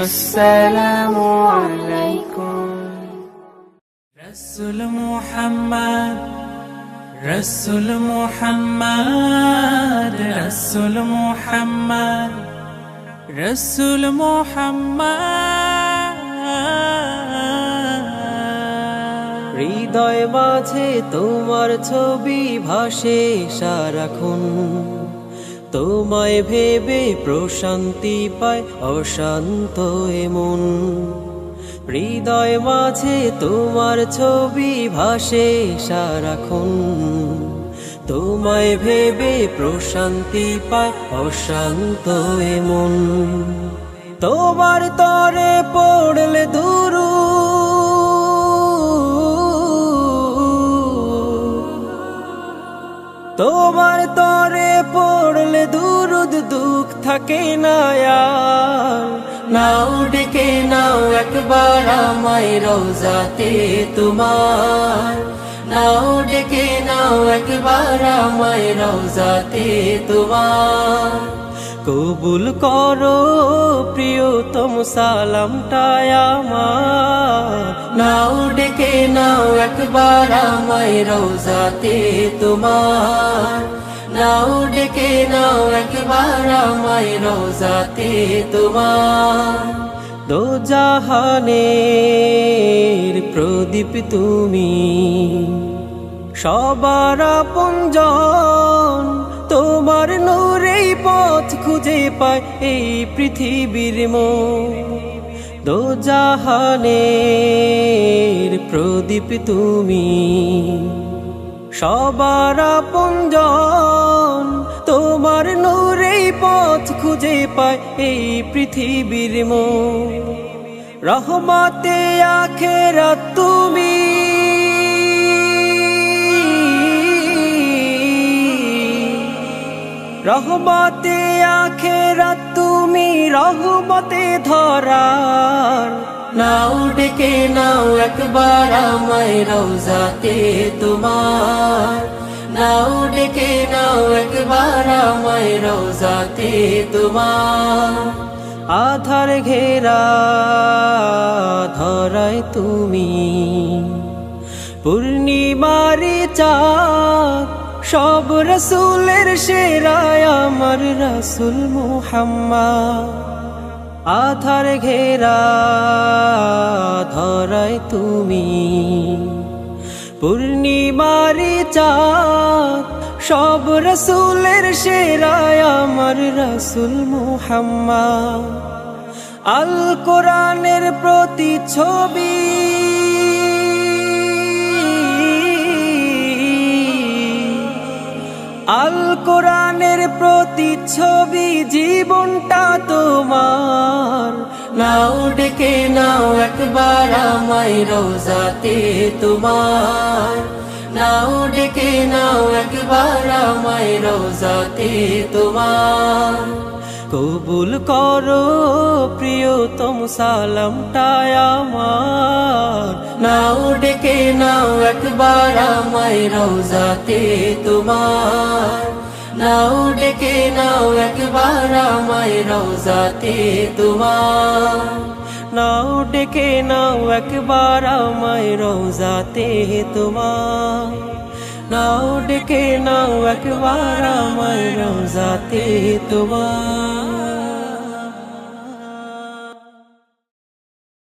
আসসালামু আলাইকুম। রাসূল মুহাম্মদ, রাসূল মুহাম্মদ, রাসূল মুহাম্মদ, রাসূল মুহাম্মদ। হৃদয় মাঝে তোমার ছবি ভাসে সারাক্ষণ, তোমায় ভেবে প্রশান্তি পায় অশান্ত মন। হৃদয় মাঝে তোমার ছবি ভাসে সারাক্ষণ, তোমায় ভেবে প্রশান্তি পায় অশান্ত মন। তোমার তরে পড়লে তোমার তরে পড়লে দুরুদ দুঃখ থাকে না আর। নাও ডেকে নাও একবার আমায় রওজাতে তোমার, নাও ডেকে নাও একবার আমায় রওজাতে তোমার। কবুল করো প্রিয়তম সালামটা আমার, নাও ডেকে নাও একবার আমায় রওজাতে তোমার, নাও ডেকে নাও একবার আমায় রওজাতে তোমার। দোজাহানের প্রদীপ তুমি, সবার আপনজন, তোমার নূরেই পথ খুঁজে পায় এই পৃথিবীর মন। দোজাহানের প্রদীপ তুমি, সবার আপনজন, তোমার নূরেই পথ খুঁজে পায় এই পৃথিবীর মন। রহমতে আখেরাত তুমি, রহমতে আখেরাত তুমি, রহমতে ধরার। নাও ডেকে নাও একবার আমায় রওজাতে তোমার, নাও ডেকে নাও একবার আমায় রওজাতে তোমার। আধার ঘেরা ধরায় তুমি, পূর্ণিমারি চাঁদ, সব রাসূলের সেরা আমার রাসূল মুহাম্মদ। আধার ঘেরা ধরায় তুমি, পূর্ণিমারি চাঁদ, সব রাসূলের সেরা আমার রাসূল মুহাম্মদ। আল কোরআনের প্রতিচ্ছবি, আল কোরআনের প্রতিচ্ছবি, জীবনটা তোমার। নাও ডেকে নাও একবার আমায় রওজাতে তোমার, নাও ডেকে নাও একবার আমায় রওজাতে তোমার। কবুল করো প্রিয়তম সালামটা আমার, নাও ডেকে নাও একবার আমায় রওজাতে তোমার, নাও ডেকে নাও একবার আমায় রওজাতে তোমার। নাও ডেকে নাও একবার আমায় রওজাতে তোমার, নাও ডেকে নাও একবার আমায় রওজাতে তোমার।